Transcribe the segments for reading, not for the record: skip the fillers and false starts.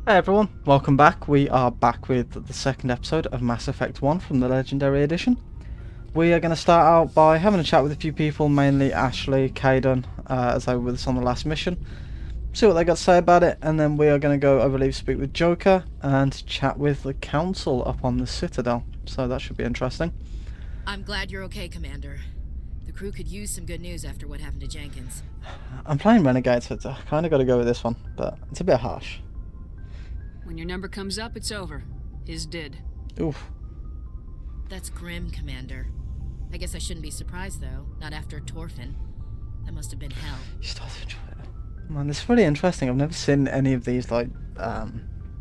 Hey everyone, welcome back. We are back with the second episode of Mass Effect 1 from the Legendary Edition. We are going to start out by having a chat with a few people, mainly Ashley, Caden, as they were with us on the last mission. See what they got to say about it, and then we are going to go, I believe, speak with Joker and chat with the Council up on the Citadel. So that should be interesting. I'm glad you're okay, Commander. The crew could use some good news after what happened to Jenkins. I'm playing Renegade, so I kind of got to go with this one, but it's a bit harsh. When your number comes up, it's over. His did. Oof. That's grim, Commander. I guess I shouldn't be surprised, though. Not after Torfin. That must have been hell. You start to enjoy it. Man, this is really interesting. I've never seen any of these like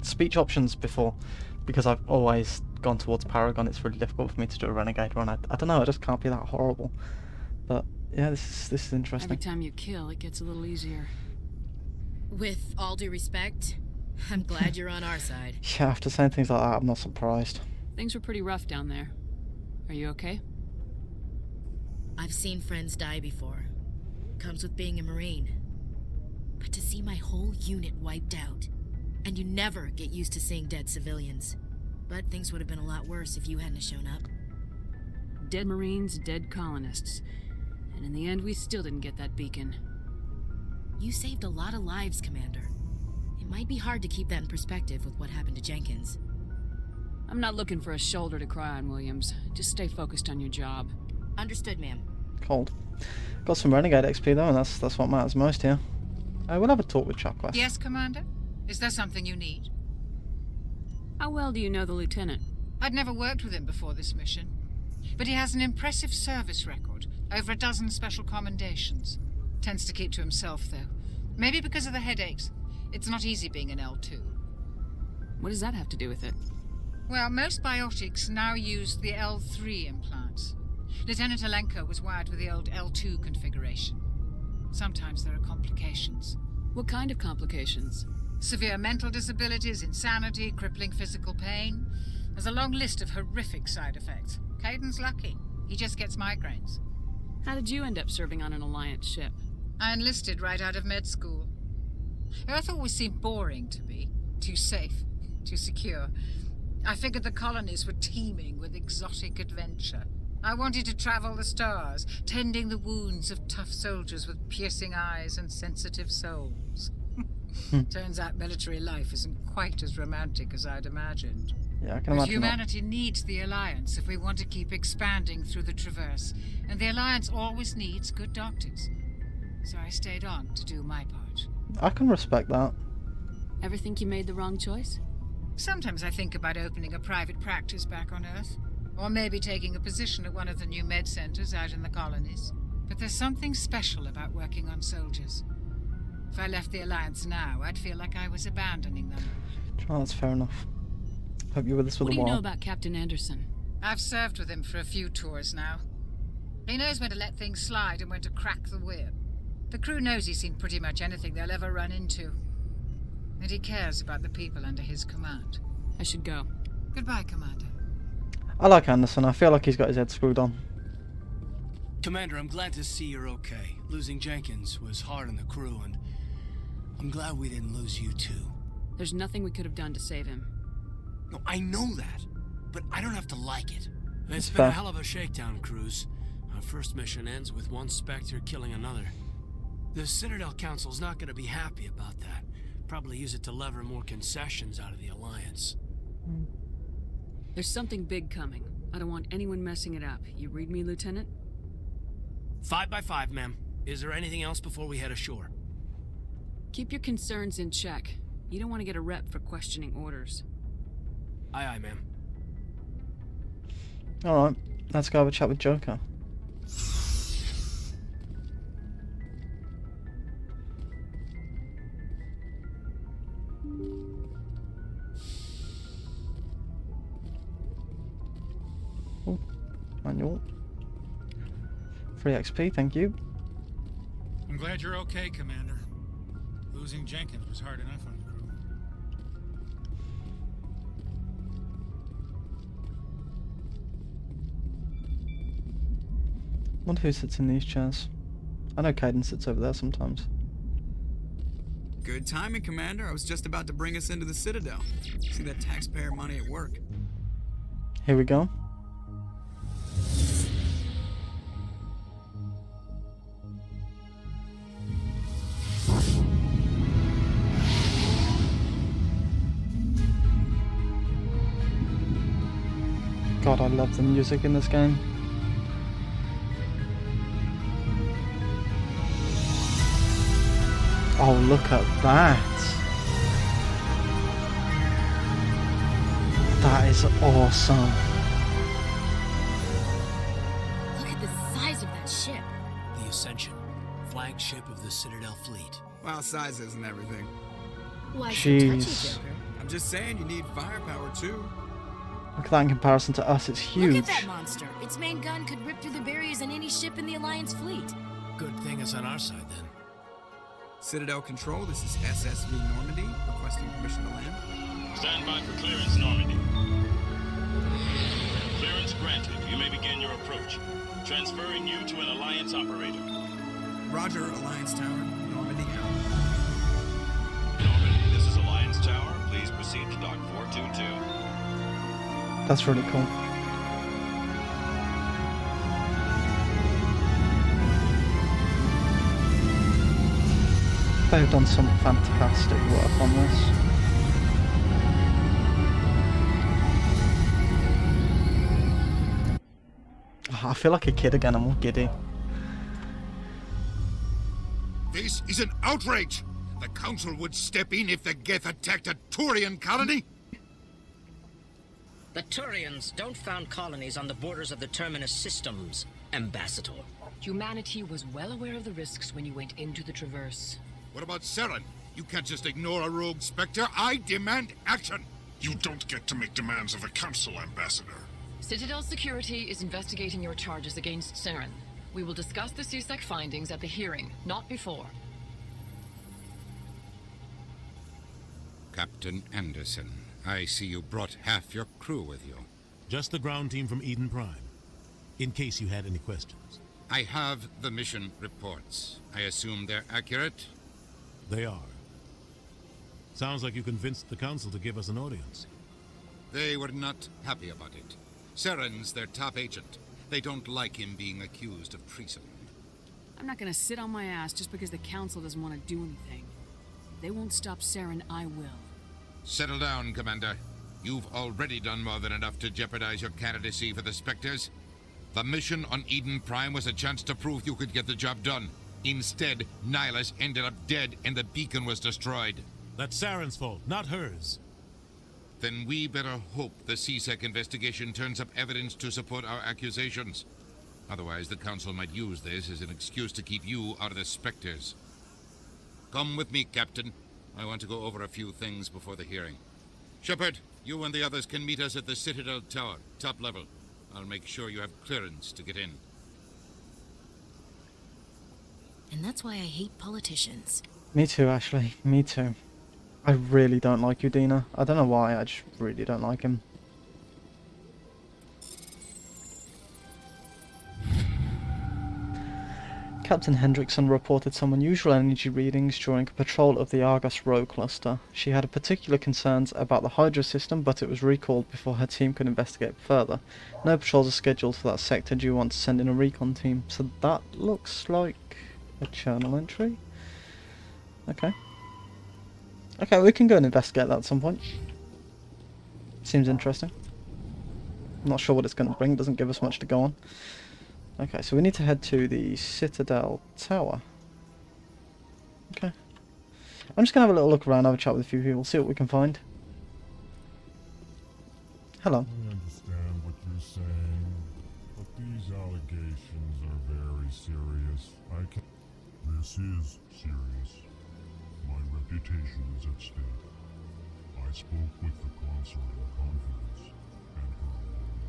speech options before, because I've always gone towards Paragon. It's really difficult for me to do a Renegade run. I don't know. I just can't be that horrible. But yeah, this is interesting. Every time you kill, it gets a little easier. With all due respect, I'm glad you're on our side. Yeah, after saying things like that, I'm not surprised. Things were pretty rough down there. Are you okay? I've seen friends die before. Comes with being a Marine. But to see my whole unit wiped out, and you never get used to seeing dead civilians. But things would have been a lot worse if you hadn't shown up. Dead Marines, dead colonists. And in the end, we still didn't get that beacon. You saved a lot of lives, Commander. It might be hard to keep that in perspective with what happened to Jenkins. I'm not looking for a shoulder to cry on, Williams. Just stay focused on your job. Understood, ma'am. Cold. Got some Renegade XP though, and that's what matters most here. We'll have a talk with Chuck. Yes, Commander? Is there something you need? How well do you know the lieutenant? I'd never worked with him before this mission. But he has an impressive service record. Over a dozen special commendations. Tends to keep to himself, though. Maybe because of the headaches. It's not easy being an L2. What does that have to do with it? Well, most biotics now use the L3 implants. Lieutenant Alenko was wired with the old L2 configuration. Sometimes there are complications. What kind of complications? Severe mental disabilities, insanity, crippling physical pain. There's a long list of horrific side effects. Caden's lucky. He just gets migraines. How did you end up serving on an Alliance ship? I enlisted right out of med school. Earth always seemed boring to me. Too safe, too secure. I figured the colonies were teeming with exotic adventure. I wanted to travel the stars, tending the wounds of tough soldiers with piercing eyes and sensitive souls. Turns out military life isn't quite as romantic as I'd imagined. Yeah, I can But imagine humanity needs the Alliance if we want to keep expanding through the Traverse, and the Alliance always needs good doctors. So I stayed on to do my part. that. I can respect that. Ever think you made the wrong choice? Sometimes I think about opening a private practice back on Earth, or maybe taking a position at one of the new med centers out in the colonies. But there's something special about working on soldiers. If I left the Alliance now, I'd feel like I was abandoning them. Oh, that's fair enough. Hope you're with us for What the do you know while. about Captain Anderson? I've served with him for a few tours now. He knows when to let things slide and when to crack the whip. The crew knows he's seen pretty much anything they'll ever run into. And he cares about the people under his command. I should go. Goodbye, Commander. I like Anderson. I feel like he's got his head screwed on. Commander, I'm glad to see you're okay. Losing Jenkins was hard on the crew, and I'm glad we didn't lose you too. There's nothing we could have done to save him. No, I know that, but I don't have to like it. That's It's been fair. a hell of a shakedown cruise. Our first mission ends with one Spectre killing another. The Citadel Council's not gonna be happy about that. Probably use it to lever more concessions out of the Alliance. There's something big coming. I don't want anyone messing it up. You read me, Lieutenant? 5 by 5, ma'am. Is there anything else before we head ashore? Keep your concerns in check. You don't want to get a rep for questioning orders. Aye, aye, ma'am. Alright, let's go have a chat with Joker. Oh, manual. Free XP, thank you. I'm glad you're okay, Commander. Losing Jenkins was hard enough on the crew. Wonder who sits in these chairs. I know Caden sits over there sometimes. Good timing, Commander. I was just about to bring us into the Citadel. See that taxpayer money at work. Here we go. God, I love the music in this game. Oh, look at that. That is awesome. Look at the size of that ship. The Ascension, flagship of the Citadel fleet. Well, size isn't everything. Why so touchy, Jeez. Joker? I'm just saying you need firepower too. Look at that in comparison to us, it's huge. Look at that monster. Its main gun could rip through the barriers in any ship in the Alliance fleet. Good thing it's on our side then. Citadel Control, this is SSV Normandy, requesting permission to land. Stand by for clearance, Normandy. Clearance granted. You may begin your approach. Transferring you to an Alliance operator. Roger, Alliance Tower, Normandy out. Normandy, this is Alliance Tower. Please proceed to Dock 422. That's really cool. They've done some fantastic work on this. Oh, I feel like a kid again, I'm all giddy. This is an outrage! The Council would step in if the Geth attacked a Turian colony? The Turians don't found colonies on the borders of the Terminus systems, Ambassador. Humanity was well aware of the risks when you went into the Traverse. What about Saren? You can't just ignore a rogue Spectre. I demand action! You don't get to make demands of a Council, Ambassador. Citadel Security is investigating your charges against Saren. We will discuss the CSEC findings at the hearing, not before. Captain Anderson, I see you brought half your crew with you. Just the ground team from Eden Prime, in case you had any questions. I have the mission reports. I assume they're accurate? They are. Sounds like you convinced the Council to give us an audience. They were not happy about it. Saren's their top agent. They don't like him being accused of treason. I'm not gonna sit on my ass just because the Council doesn't want to do anything. If they won't stop Saren, I will. Settle down, Commander. You've already done more than enough to jeopardize your candidacy for the Spectres. The mission on Eden Prime was a chance to prove you could get the job done. Instead, Nihilus ended up dead and the beacon was destroyed. That's Saren's fault, not hers. Then we better hope the CSEC investigation turns up evidence to support our accusations. Otherwise, the Council might use this as an excuse to keep you out of the Spectres. Come with me, Captain. I want to go over a few things before the hearing. Shepard, you and the others can meet us at the Citadel Tower, top level. I'll make sure you have clearance to get in. And that's why I hate politicians. Me too, Ashley. Me too. I really don't like Udina. I don't know why, I just really don't like him. Captain Hendrickson reported some unusual energy readings during a patrol of the Argus Row cluster. She had particular concerns about the Hydra system, but it was recalled before her team could investigate further. No patrols are scheduled for that sector. Do you want to send in a recon team? So that looks like a journal entry. Okay. Okay, we can go and investigate that at some point. Seems interesting. I'm not sure what it's going to bring, doesn't give us much to go on. Okay, so we need to head to the Citadel Tower. Okay. I'm just going to have a little look around, have a chat with a few people, see what we can find. Hello. I understand what you're saying, but these allegations are very serious. This is serious. My reputation is at stake. I spoke with the consort in confidence, and her alone,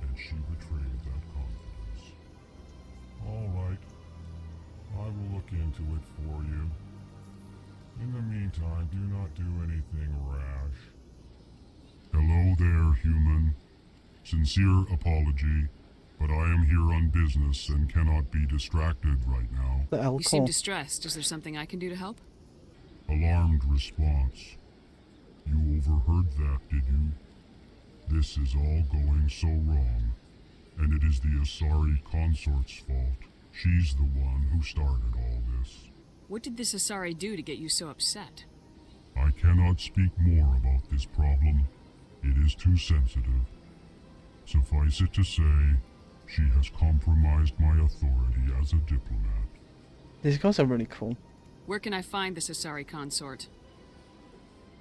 and she betrayed that confidence. All right. I will look into it for you. In the meantime, do not do anything rash. Hello there, human. Sincere apology, but I am here on business and cannot be distracted right now. You seem distressed. Is there something I can do to help? Alarmed response. You overheard that, did you? This is all going so wrong, and it is the Asari consort's fault. She's the one who started all this. What did this Asari do to get you so upset? I cannot speak more about this problem. It is too sensitive. Suffice it to say, she has compromised my authority as a diplomat. These guys are really cool. Where can I find this Asari consort?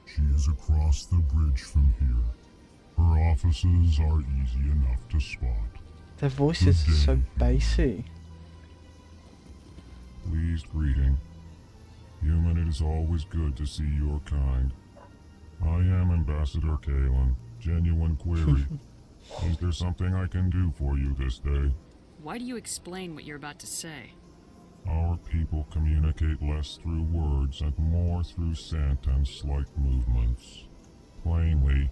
She is across the bridge from here. Her offices are easy enough to spot. Their voices are so bassy. Pleased greeting. Human, it is always good to see your kind. I am Ambassador Kalen. Genuine query. Is there something I can do for you this day? Why do you explain what you're about to say? Our people communicate less through words and more through scent and slight movements. Plainly,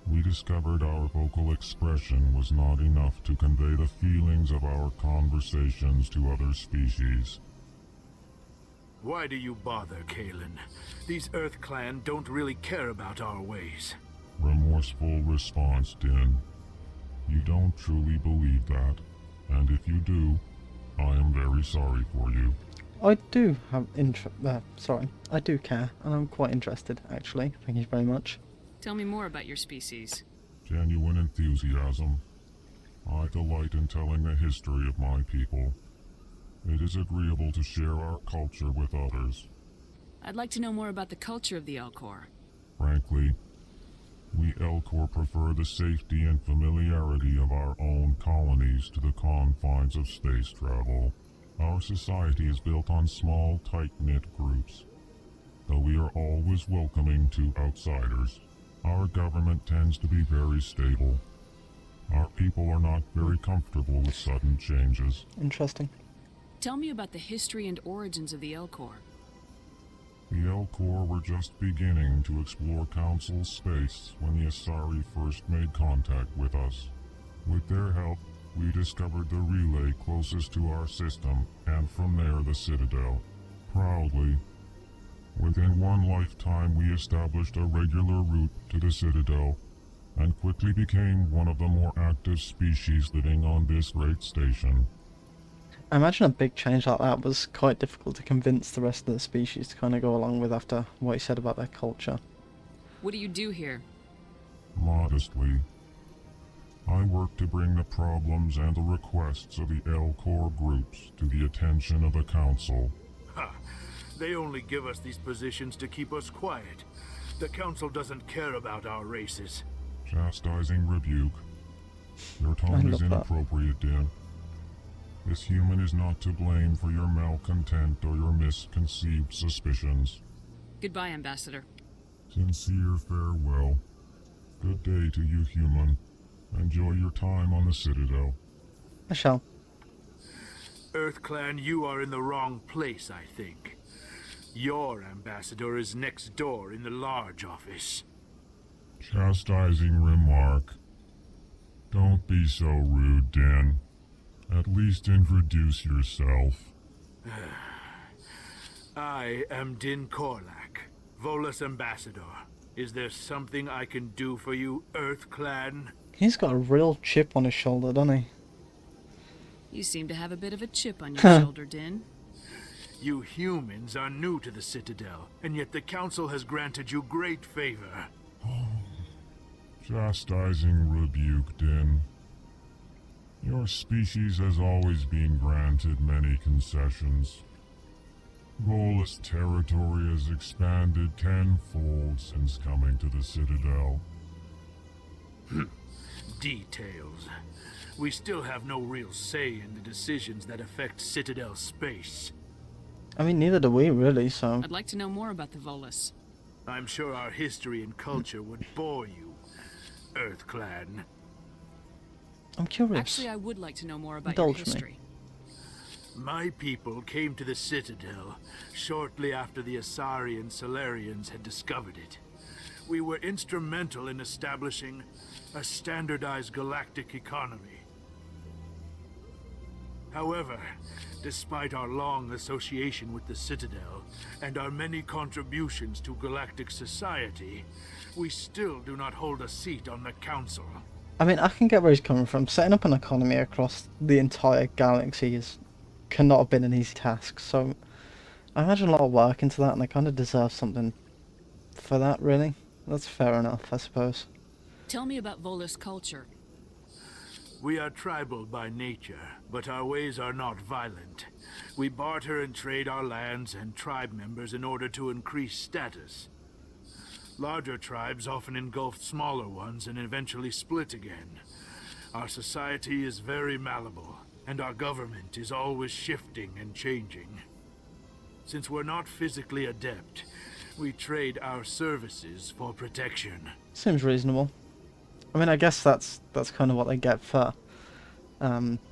we discovered our vocal expression was not enough to convey the feelings of our conversations to other species. Why do you bother, Kalen? These Earth Clan don't really care about our ways. Remorseful response, Din. You don't truly believe that, and if you do, I am very sorry for you. I do have I do care, and I'm quite interested, actually. Thank you very much. Tell me more about your species. Genuine enthusiasm. I delight in telling the history of my people. It is agreeable to share our culture with others. I'd like to know more about the culture of the Elcor. Frankly, we Elcor prefer the safety and familiarity of our own colonies to the confines of space travel. Our society is built on small, tight-knit groups. Though we are always welcoming to outsiders, our government tends to be very stable. Our people are not very comfortable with sudden changes. Interesting. Tell me about the history and origins of the Elcor. The Elcor were just beginning to explore Council space when the Asari first made contact with us. With their help, we discovered the relay closest to our system, and from there the Citadel. Proudly, within one lifetime we established a regular route to the Citadel, and quickly became one of the more active species living on this great station. I imagine a big change like that was quite difficult to convince the rest of the species to kind of go along with after what you said about their culture. What do you do here? Modestly, I work to bring the problems and the requests of the Elcor groups to the attention of the Council. Ha! They only give us these positions to keep us quiet. The Council doesn't care about our races. Chastising rebuke. Your tone is inappropriate, Din. This human is not to blame for your malcontent or your misconceived suspicions. Goodbye, Ambassador. Sincere farewell. Good day to you, human. Enjoy your time on the Citadel. I shall. Earth Clan, you are in the wrong place, I think. Your ambassador is next door in the large office. Chastising remark. Don't be so rude, Din. At least introduce yourself. I am Din Korlak, Volus Ambassador. Is there something I can do for you, Earth Clan? He's got a real chip on his shoulder, doesn't he? You seem to have a bit of a chip on your shoulder, Din. You humans are new to the Citadel, and yet the Council has granted you great favor. Chastising rebuke, Din. Your species has always been granted many concessions. Volus territory has expanded tenfold since coming to the Citadel. Details. We still have no real say in the decisions that affect Citadel space. I mean, neither do we, really, so... I'd like to know more about the Volus. I'm sure our history and culture would bore you, Earth Clan. I'm curious. Actually, I would like to know more about your history. My people came to the Citadel shortly after the Asari and Solarians had discovered it. We were instrumental in establishing a standardized galactic economy. However, Despite our long association with the Citadel and our many contributions to galactic society, we still do not hold a seat on the Council. I mean, I can get where he's coming from. Setting up an economy across the entire galaxy cannot have been an easy task, so I imagine a lot of work into that, and they kind of deserve something for that, really. That's fair enough, I suppose. Tell me about Volus culture. We are tribal by nature, but our ways are not violent. We barter and trade our lands and tribe members in order to increase status. Larger tribes often engulf smaller ones and eventually split again. Our society is very malleable, and our government is always shifting and changing. Since we're not physically adept, we trade our services for protection. Seems reasonable. I mean, I guess that's kind of what they get for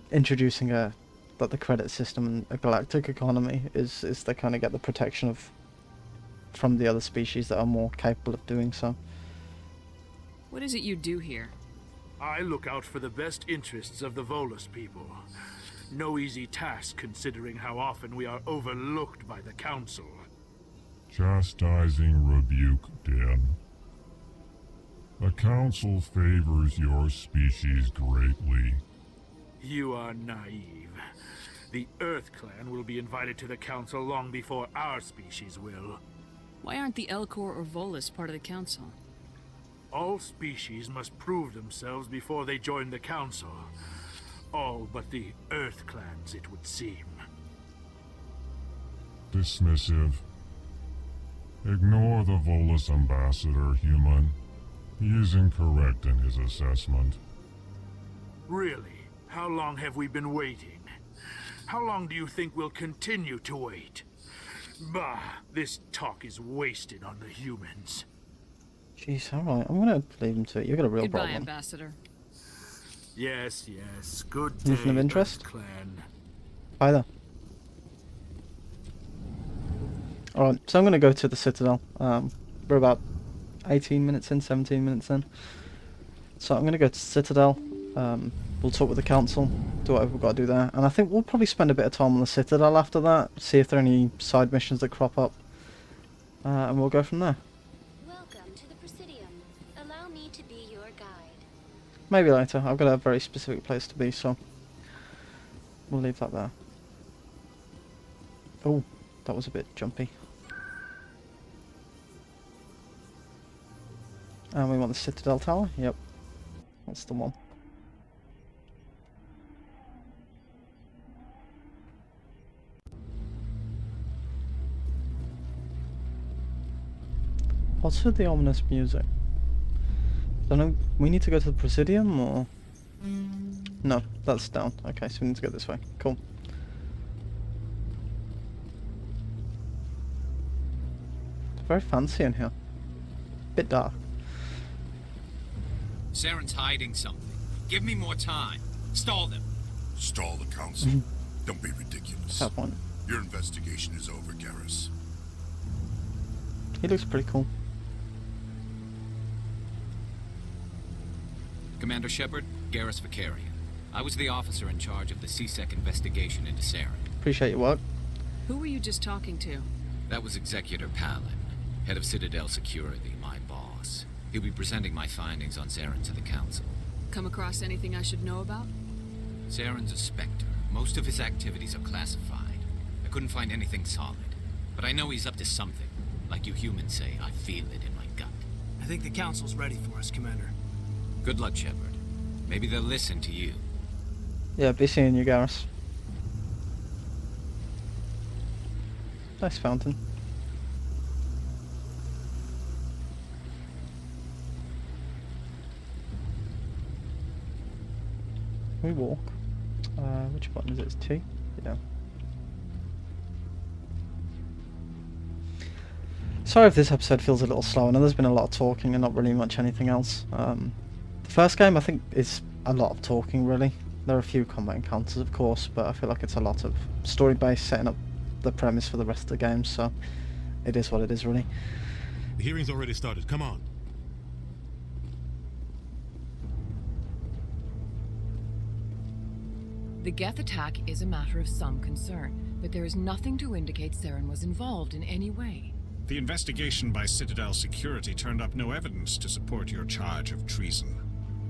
introducing the credit system and a galactic economy is they kind of get the protection from the other species that are more capable of doing so. What is it you do here? I look out for the best interests of the Volus people. No easy task considering how often we are overlooked by the Council. Chastising rebuke, Dan. The Council favors your species greatly. You are naive. The Earth Clan will be invited to the Council long before our species will. Why aren't the Elcor or Volus part of the Council? All species must prove themselves before they join the Council. All but the Earth Clans, it would seem. Dismissive. Ignore the Volus ambassador, human. He is incorrect in his assessment. Really? How long have we been waiting? How long do you think we'll continue to wait? Bah, this talk is wasted on the humans. Jeez, alright, I'm gonna leave him to it. You've got a real Goodbye, problem. Ambassador. Yes, yes. Good day, Anything of interest? Earth Clan. Hi there. Alright, so I'm gonna go to the Citadel. We're about 18 minutes in, 17 minutes in. So I'm gonna go to Citadel. We'll talk with the Council, do whatever we've got to do there. And I think we'll probably spend a bit of time on the Citadel after that, see if there are any side missions that crop up. And we'll go from there. Welcome to the Presidium. Allow me to be your guide. Maybe later. I've got a very specific place to be, so we'll leave that there. Oh, that was a bit jumpy. And we want the Citadel Tower? Yep. That's the one. What's with the ominous music? Don't know. We need to go to the Presidium, or no? That's down. Okay, so we need to go this way. Cool. It's very fancy in here. Bit dark. Saren's hiding something. Give me more time. Stall them. Stall the Council? Don't be ridiculous. That one. Your investigation is over, Garrus. He looks pretty cool. Commander Shepard, Garrus Vicarian. I was the officer in charge of the C-Sec investigation into Saren. Appreciate your work. Who were you just talking to? That was Executor Palin, head of Citadel Security, my boss. He'll be presenting my findings on Saren to the Council. Come across anything I should know about? Saren's a Spectre. Most of his activities are classified. I couldn't find anything solid. But I know he's up to something. Like you humans say, I feel it in my gut. I think the Council's ready for us, Commander. Good luck, Shepard. Maybe they'll listen to you. Yeah, be seeing you, Garrus. Nice fountain. We walk. Which button is it? It's T? Yeah. Sorry if this episode feels a little slow. I know there's been a lot of talking and not really much anything else. The first game, I think, is a lot of talking, really. There are a few combat encounters, of course, but I feel like it's a lot of story-based, setting up the premise for the rest of the game, so it is what it is, really. The hearing's already started. Come on. The Geth attack is a matter of some concern, but there is nothing to indicate Saren was involved in any way. The investigation by Citadel Security turned up no evidence to support your charge of treason.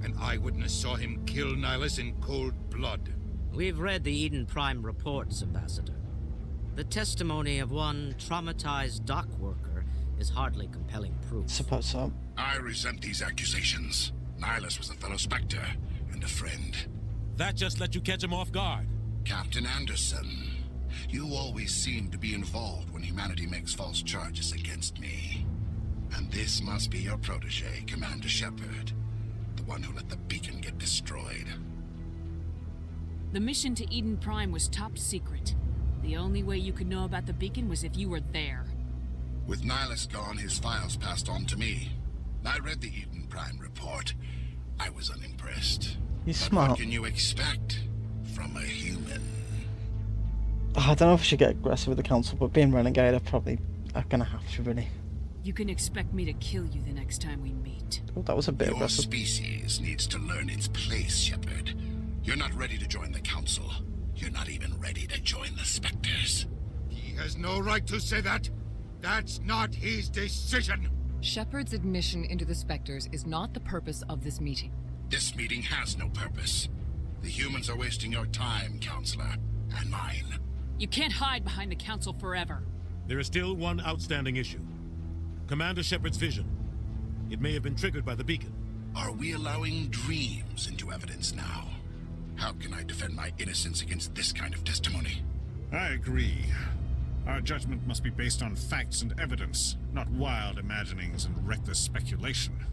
An eyewitness saw him kill Nihilus in cold blood. We've read the Eden Prime reports, Ambassador. The testimony of one traumatized dock worker is hardly compelling proof. Suppose so. I resent these accusations. Nihilus was a fellow Spectre and a friend. That just let you catch him off guard. Captain Anderson, you always seem to be involved when humanity makes false charges against me. And this must be your protege, Commander Shepard. The one who let the beacon get destroyed. The mission to Eden Prime was top secret. The only way you could know about the beacon was if you were there. With Nihilus gone, his files passed on to me. I read the Eden Prime report. I was unimpressed. He's but smart. What can you expect from a human? Oh, I don't know if I should get aggressive with the council, but being renegade, I probably are gonna have to really. You can expect me to kill you the next time we meet. Oh, that was a bit Your aggressive. species needs to learn its place, Shepard. You're not ready to join the council. You're not even ready to join the Spectres. He has no right to say that. That's not his decision. Shepard's admission into the Spectres is not the purpose of this meeting. This meeting has no purpose. The humans are wasting your time, Counselor, and mine. You can't hide behind the council forever. There is still one outstanding issue. Commander Shepard's vision. It may have been triggered by the beacon. Are we allowing dreams into evidence now? How can I defend my innocence against this kind of testimony? I agree. Our judgment must be based on facts and evidence, not wild imaginings and reckless speculation.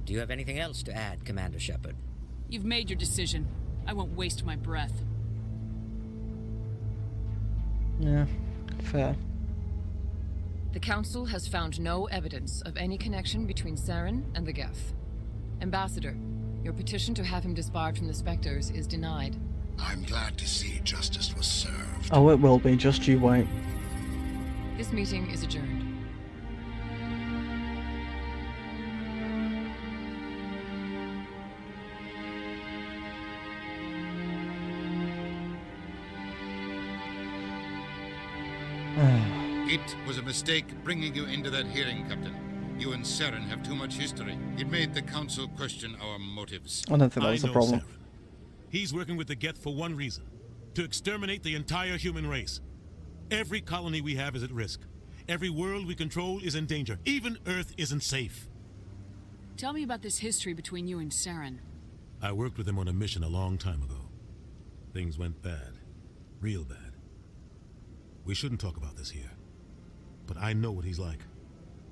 Do you have anything else to add, Commander Shepard? You've made your decision. I won't waste my breath. Yeah, fair. The Council has found no evidence of any connection between Saren and the Geth. Ambassador, your petition to have him disbarred from the Spectres is denied. I'm glad to see justice was served. Oh, it will be, just you wait. This meeting is adjourned. It was a mistake bringing you into that hearing, Captain. You and Saren have too much history. It made the Council question our motives. I don't think that was the problem. Saren. He's working with the Geth for one reason. To exterminate the entire human race. Every colony we have is at risk. Every world we control is in danger. Even Earth isn't safe. Tell me about this history between you and Saren. I worked with him on a mission a long time ago. Things went bad. Real bad. We shouldn't talk about this here. But I know what he's like.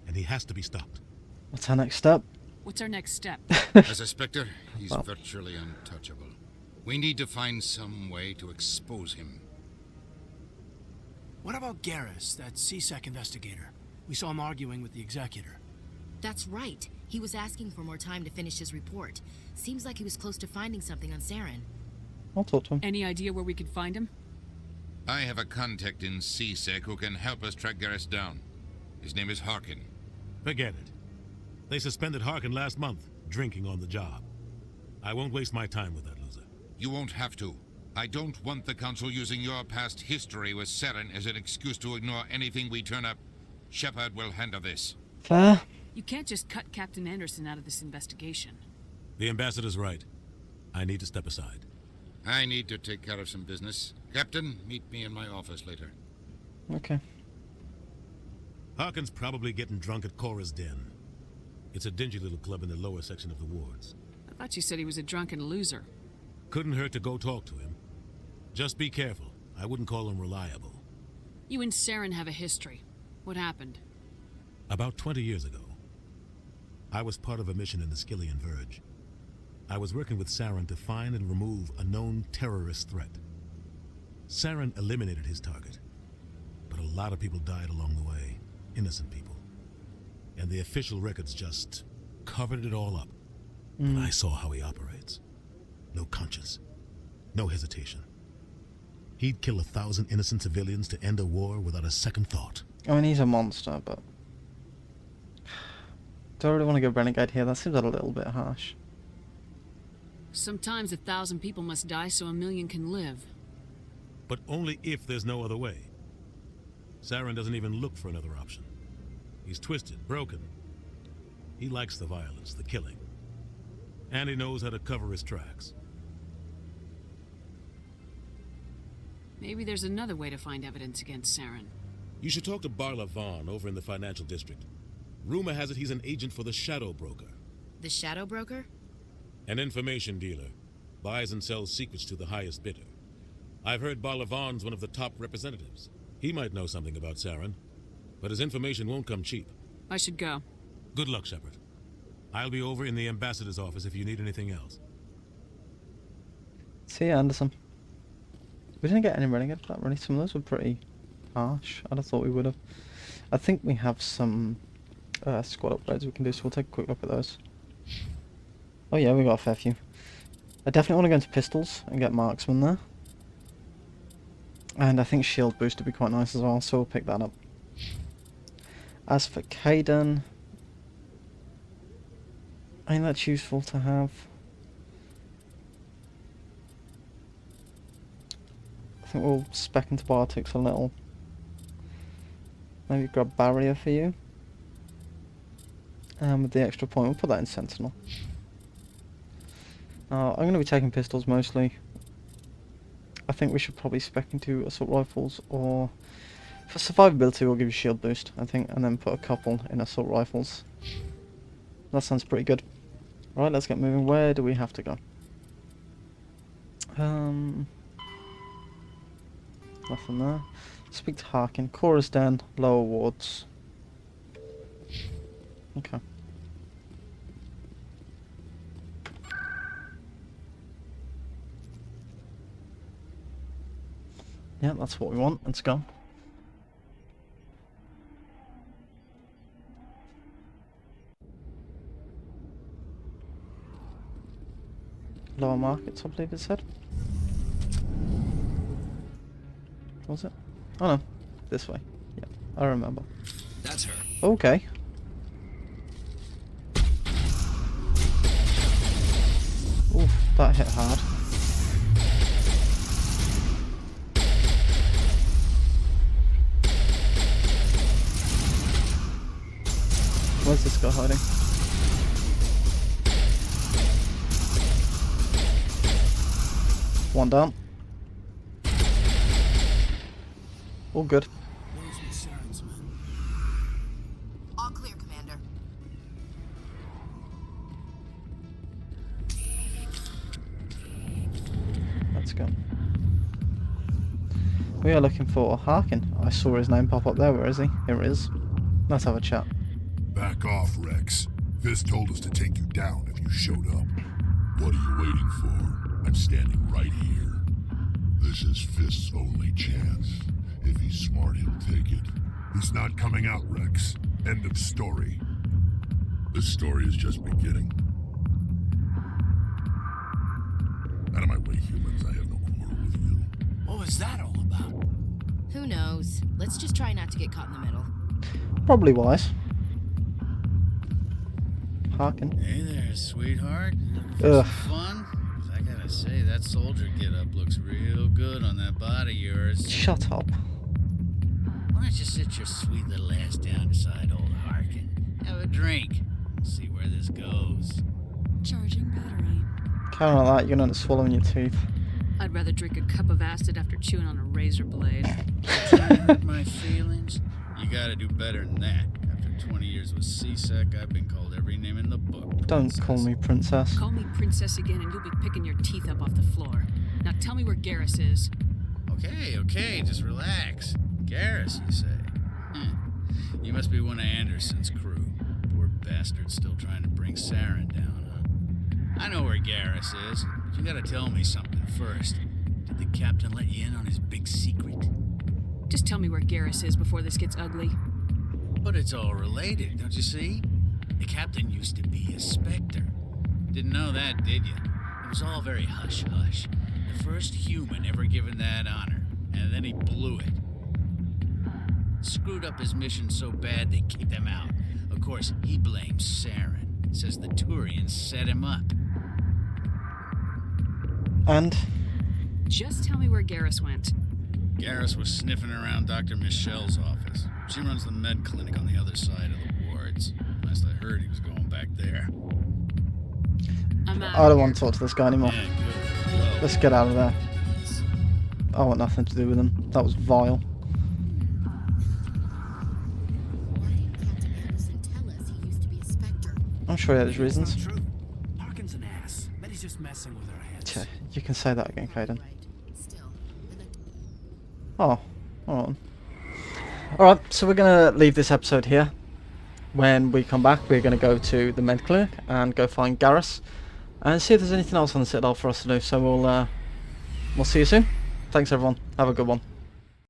And he has to be stopped. What's our next step? What's our next step? As a Spectre, he's virtually untouchable. We need to find some way to expose him. What about Garrus, that C-Sec investigator? We saw him arguing with the Executor. That's right. He was asking for more time to finish his report. Seems like he was close to finding something on Saren. I'll talk to him. Any idea where we could find him? I have a contact in C-Sec who can help us track Garrus down. His name is Harkin. Forget it. They suspended Harkin last month, drinking on the job. I won't waste my time with that loser. You won't have to. I don't want the Council using your past history with Saren as an excuse to ignore anything we turn up. Shepard will handle this. Fair. You can't just cut Captain Anderson out of this investigation. The ambassador's right. I need to step aside. I need to take care of some business. Captain, meet me in my office later. Okay. Harkin's probably getting drunk at Cora's Den. It's a dingy little club in the lower section of the wards. I thought you said he was a drunken loser. Couldn't hurt to go talk to him. Just be careful. I wouldn't call him reliable. You and Saren have a history. What happened? About 20 years ago, I was part of a mission in the Skillian Verge. I was working with Saren to find and remove a known terrorist threat. Saren eliminated his target, but a lot of people died along the way, innocent people. And the official records just covered it all up. But I saw how he operates. No conscience, no hesitation. He'd kill 1,000 innocent civilians to end a war without a second thought. I mean, he's a monster, but... Do I really want to go renegade here? That seems a little bit harsh. Sometimes 1,000 people must die so 1,000,000 can live. But only if there's no other way. Saren doesn't even look for another option. He's twisted, broken. He likes the violence, the killing. And he knows how to cover his tracks. Maybe there's another way to find evidence against Saren. You should talk to Barla Vaughn over in the financial district. Rumor has it he's an agent for the Shadow Broker. The Shadow Broker? An information dealer. Buys and sells secrets to the highest bidder. I've heard Barla Vaughn's one of the top representatives. He might know something about Saren, but his information won't come cheap. I should go. Good luck, Shepard. I'll be over in the ambassador's office if you need anything else. See you, Anderson. We didn't get any renegade for that, really. Some of those were pretty harsh. I'd have thought we would have. I think we have some squad upgrades we can do, so we'll take a quick look at those. Oh yeah, we got a fair few. I definitely want to go into pistols and get marksman there. And I think shield boost would be quite nice as well, so we'll pick that up. As for Kaidan, I think that's useful to have. I think we'll spec into biotics a little. Maybe grab barrier for you. And with the extra point, we'll put that in sentinel. I'm going to be taking pistols mostly. I think we should probably spec into assault rifles, or for survivability we'll give you shield boost, I think, and then put a couple in assault rifles. That sounds pretty good. Right, let's get moving. Where do we have to go? Nothing there. Speak to Harkin. Chorus Den, lower wards. Okay. Yeah, that's what we want. Let's go. Lower markets, I believe it said. Was it? Oh no, this way. Yeah, I remember. That's her. Okay. Oof, that hit hard. Where's this guy hiding? One down. All good. All clear, Commander. Let's go. We are looking for Harkin. I saw his name pop up there. Where is he? Here he is. Let's have a chat. Back off, Rex. Fisk told us to take you down if you showed up. What are you waiting for? I'm standing right here. This is Fisk's only chance. If he's smart, he'll take it. He's not coming out, Rex. End of story. This story is just beginning. Out of my way, humans. I have no quarrel with you. What was that all about? Who knows? Let's just try not to get caught in the middle. Probably wise. Harkin. Hey there, sweetheart. Ugh. Fun? I gotta say, that soldier get-up looks real good on that body of yours. Shut up. Why don't you sit your sweet little ass down beside old Harkin? Have a drink. See where this goes. Charging battery. Kind of like that, you're gonna end up swallowing your teeth. I'd rather drink a cup of acid after chewing on a razor blade. Hurt my feelings? You gotta do better than that. After 20 years with CSEC, I've been called every name in the book. Don't call me princess. Call me princess again and you'll be picking your teeth up off the floor. Now tell me where Garrus is. Okay, just relax. Garrus, you say? You must be one of Anderson's crew. Poor bastard still trying to bring Saren down, huh? I know where Garrus is, but you gotta tell me something first. Did the captain let you in on his big secret? Just tell me where Garrus is before this gets ugly. But it's all related, don't you see? The captain used to be a Spectre. Didn't know that, did you? It was all very hush-hush. The first human ever given that honor, and then he blew it. Screwed up his mission so bad they kicked him out. Of course, he blames Saren. Says the Turians set him up. And? Just tell me where Garrus went. Garrus was sniffing around Dr. Michelle's office. She runs the med clinic on the other side of the wards. Last I heard, he was going back there. I don't want to talk to this guy anymore. Yeah, good. Let's get out of there. I want nothing to do with him. That was vile. I'm sure he had his reasons. That's not true. Harkin's an ass. Bet he's just messing with our heads. You can say that again, Caden. Oh, hold on. Alright, so we're going to leave this episode here. When we come back, we're going to go to the med clinic and go find Garrus and see if there's anything else on the Citadel for us to do. So we'll see you soon. Thanks everyone. Have a good one.